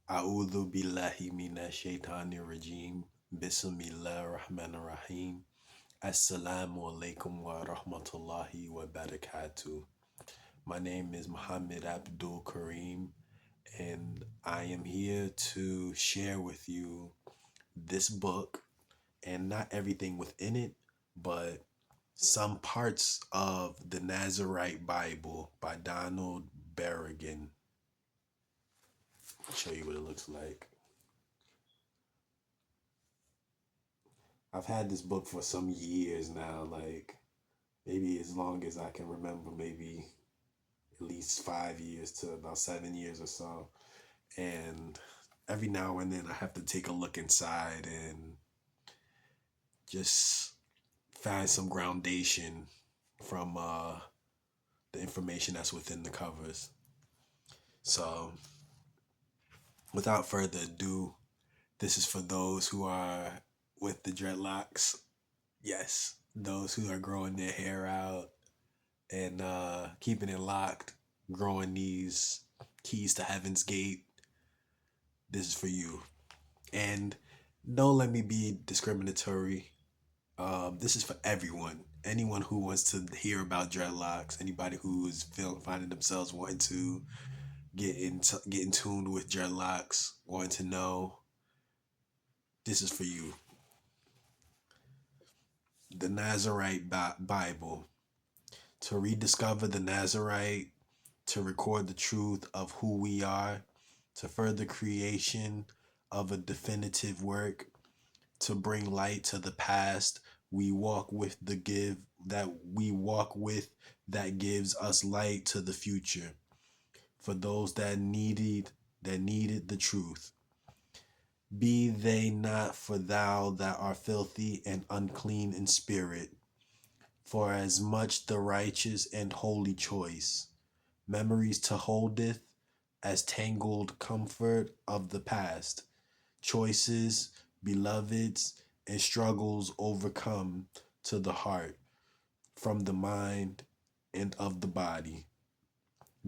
A'udhu billahi minash shaitanir rajim. Bismillahir rahmanir rahim. Assalamu alaikum wa rahmatullahi wa barakatuh. My name is Muhammad Abdul-Kareem, and I am here to share with you this book, and not everything within it, but some parts of the Nazarite Bible by Donald Berrigan. I'll show you what it looks like. I've had this book for some years now, like maybe as long as I can remember, maybe at least 5 years to about 7 years or so. And every now and then I have to take a look inside and just find some groundation from the information that's within the covers. So, without further ado, this is for those who are with the dreadlocks. Yes, those who are growing their hair out and keeping it locked, growing these keys to heaven's gate. This is for you. And don't let me be discriminatory. This is for everyone. Anyone who wants to hear about dreadlocks, anybody who is finding themselves wanting to get in tune with dreadlocks, wanting to know, this is for you. The Nazarite Bible. To rediscover the Nazarite, to record the truth of who we are, to further creation of a definitive work, to bring light to the past. We walk with that gives us light to the future. For those that needed the truth. Be they not for thou that are filthy and unclean in spirit, for as much the righteous and holy choice, memories to holdeth, as tangled comfort of the past, choices, beloveds, and struggles overcome to the heart, from the mind and of the body.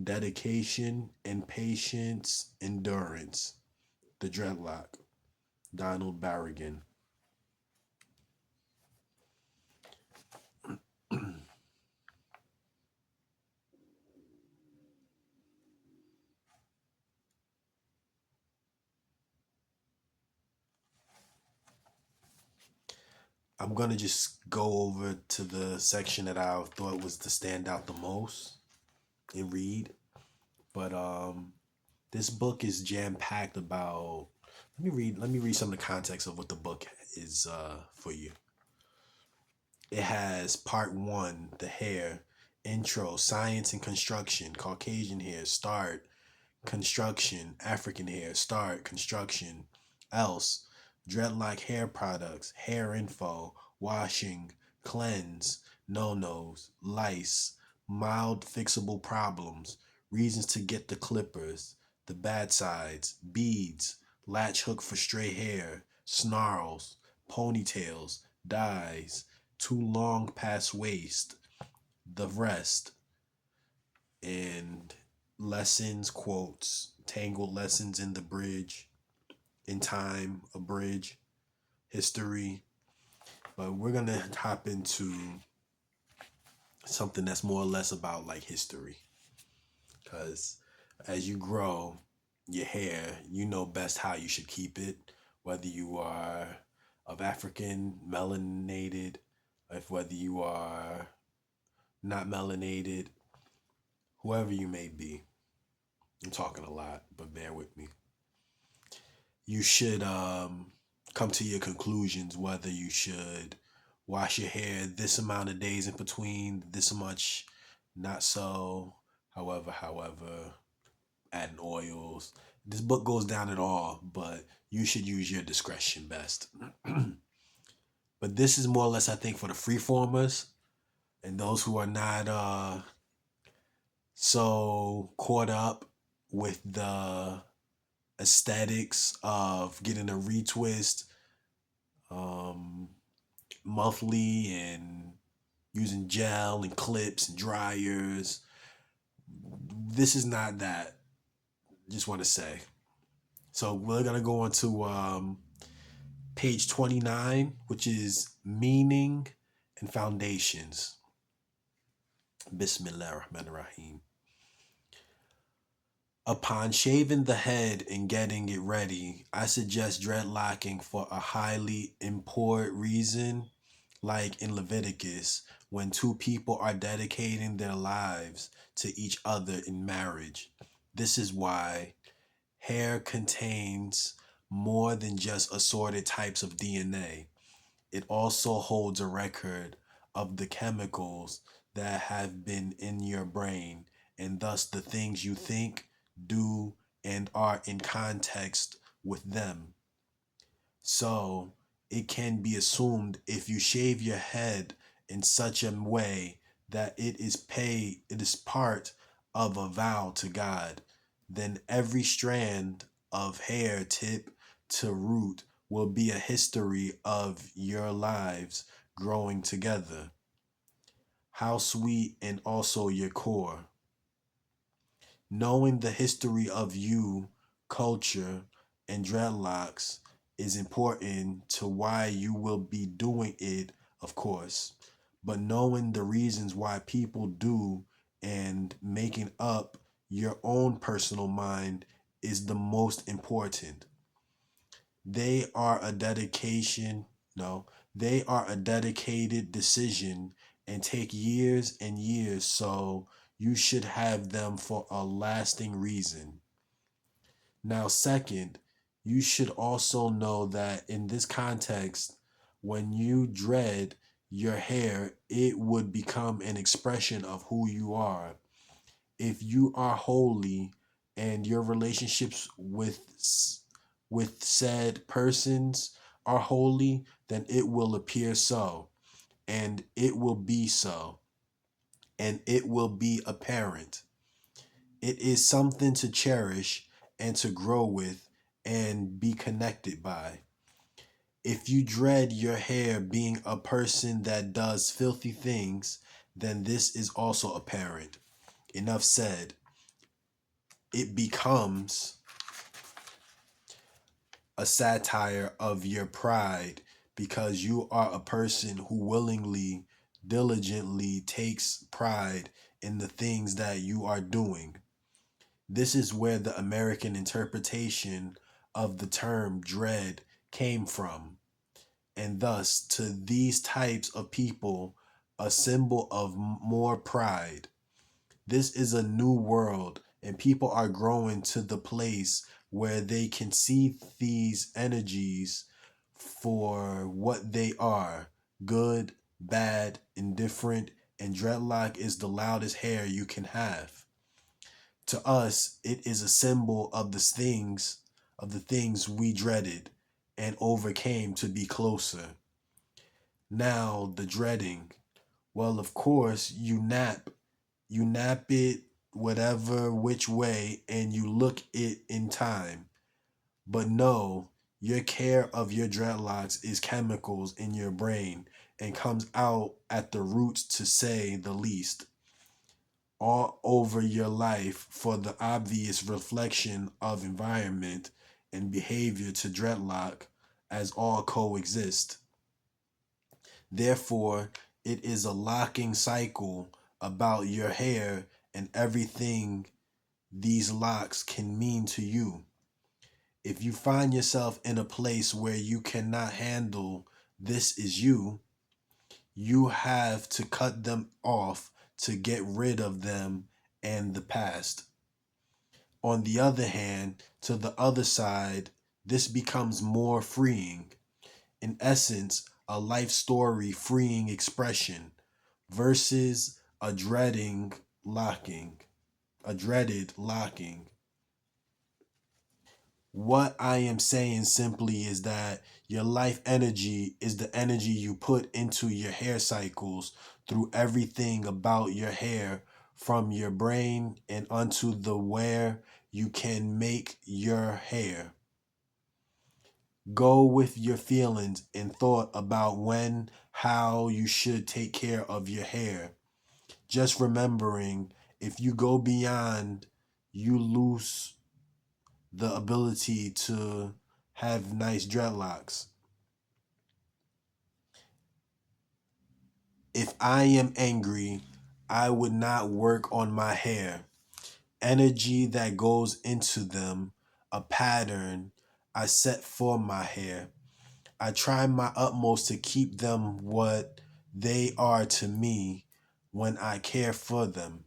Dedication and patience, endurance. The Dreadlock, Donald Berrigan. I'm gonna just go over to the section that I thought was to stand out the most and read. But this book is jam packed about. Let me read some of the context of what the book is for you. It has part one, the hair, intro, science and construction, Caucasian hair, start, construction, African hair, start, construction, else, dreadlock hair products, hair info, washing, cleanse, no-nos, lice, mild fixable problems, reasons to get the clippers, the bad sides, beads, latch hook for stray hair, snarls, ponytails, dyes, too long past waist, the rest, and lessons, quotes, tangled lessons in the bridge, in time, a bridge, history. But we're going to hop into something that's more or less about like history. Because as you grow your hair, you know best how you should keep it, whether you are of African, melanated, if whether you are not melanated, whoever you may be. I'm talking a lot, but bear with me. You should come to your conclusions whether you should wash your hair this amount of days in between, this much, not so, however, adding oils. This book goes down it all, but you should use your discretion best. But this is more or less, I think, for the freeformers and those who are not so caught up with the aesthetics of getting a retwist monthly and using gel and clips and dryers. This is not that. Just want to say. So we're gonna go on to page 29, which is meaning and foundations. Bismillah ar-Rahman ar-Rahim. Upon shaving the head and getting it ready, I suggest dreadlocking for a highly important reason, like in Leviticus, when two people are dedicating their lives to each other in marriage. This is why hair contains more than just assorted types of DNA. It also holds a record of the chemicals that have been in your brain, and thus the things you think, do, and are in context with them. So it can be assumed if you shave your head in such a way that it is part of a vow to God, then every strand of hair tip to root will be a history of your lives growing together. How sweet, and also your core. Knowing the history of you, culture, and dreadlocks is important to why you will be doing it, of course. But knowing the reasons why people do and making up your own personal mind is the most important. They are a dedication, no, they are a dedicated decision and take years and years, so you should have them for a lasting reason. Now, second, you should also know that in this context, when you dread your hair, it would become an expression of who you are. If you are holy and your relationships with said persons are holy, then it will appear so, and it will be so, and it will be apparent. It is something to cherish and to grow with and be connected by. If you dread your hair being a person that does filthy things, then this is also apparent. Enough said. It becomes a satire of your pride because you are a person who willingly, diligently takes pride in the things that you are doing. This is where the American interpretation of the term dread came from, and thus to these types of people, a symbol of more pride. This is a new world, and people are growing to the place where they can see these energies for what they are: good, bad, indifferent, and dreadlock is the loudest hair you can have. To us, it is a symbol of the things we dreaded and overcame to be closer. Now, the dreading. Well, of course, you nap it whatever which way and you look it in time. But no, your care of your dreadlocks is chemicals in your brain and comes out at the roots, to say the least, all over your life for the obvious reflection of environment and behavior to dreadlock as all coexist. Therefore, it is a locking cycle about your hair and everything these locks can mean to you. If you find yourself in a place where you cannot handle this is you have to cut them off to get rid of them and the past. On the other hand, to the other side, this becomes more freeing. In essence, a life story freeing expression versus a dreaded locking. What I am saying simply is that your life energy is the energy you put into your hair cycles through everything about your hair, from your brain and onto the where you can make your hair. Go with your feelings and thought about when, how you should take care of your hair. Just remembering, if you go beyond, you lose the ability to have nice dreadlocks. If I am angry, I would not work on my hair. Energy that goes into them, a pattern I set for my hair. I try my utmost to keep them what they are to me when I care for them.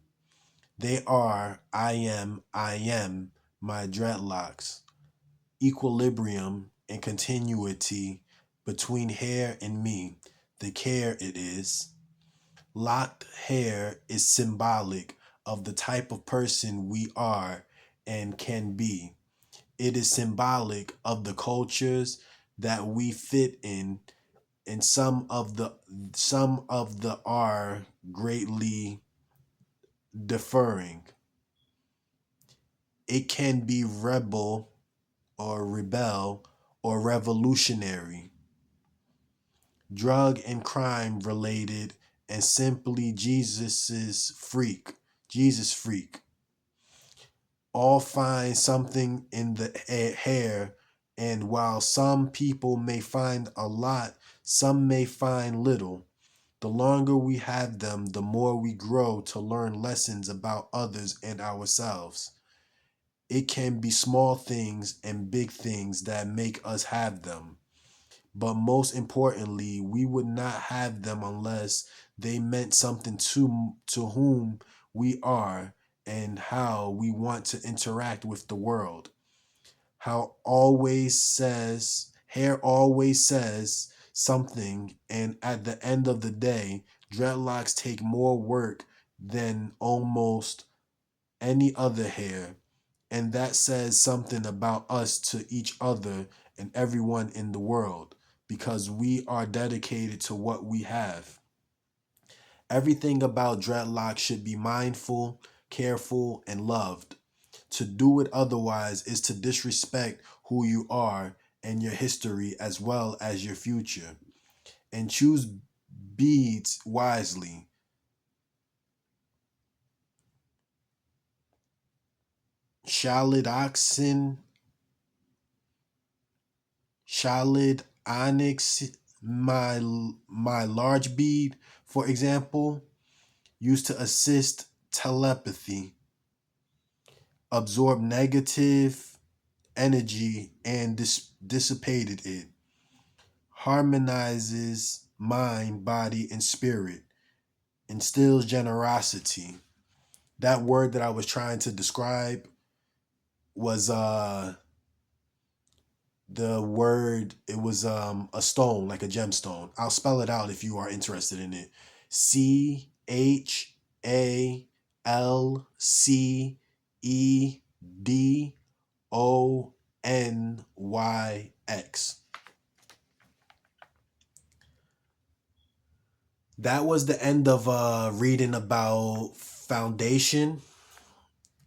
They are, I am my dreadlocks. Equilibrium and continuity between hair and me, the care it is. Locked hair is symbolic of the type of person we are and can be. It is symbolic of the cultures that we fit in, and some of the are greatly differing. It can be rebel or rebel or revolutionary, drug and crime related, and simply Jesus freak. All find something in the hair, and while some people may find a lot, some may find little. The longer we have them, the more we grow to learn lessons about others and ourselves. It can be small things and big things that make us have them. But most importantly, we would not have them unless they meant something to whom we are and how we want to interact with the world. Hair always says something, and at the end of the day, dreadlocks take more work than almost any other hair, and that says something about us to each other and everyone in the world because we are dedicated to what we have. Everything about dreadlocks should be mindful, careful, and loved. To do it otherwise is to disrespect who you are and your history as well as your future. And choose beads wisely. Shalid oxen, Shalid onyx, my large bead, for example, used to assist telepathy, absorb negative energy and dissipated it, harmonizes mind, body, and spirit, instills generosity. That word that I was trying to describe was the word, it was a stone, like a gemstone. I'll spell it out if you are interested in it. CHALCEDONYX. That was the end of reading about foundation.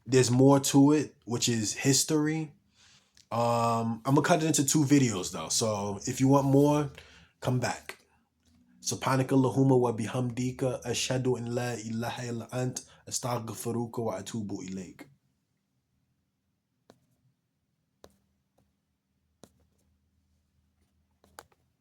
There's more to it, which is history. I'm gonna cut it into two videos though. So if you want more, come back. Subhanaka Allahumma wa bihamdika ashhadu an la ilaha illa ant astaghfiruka wa atubu ilayk.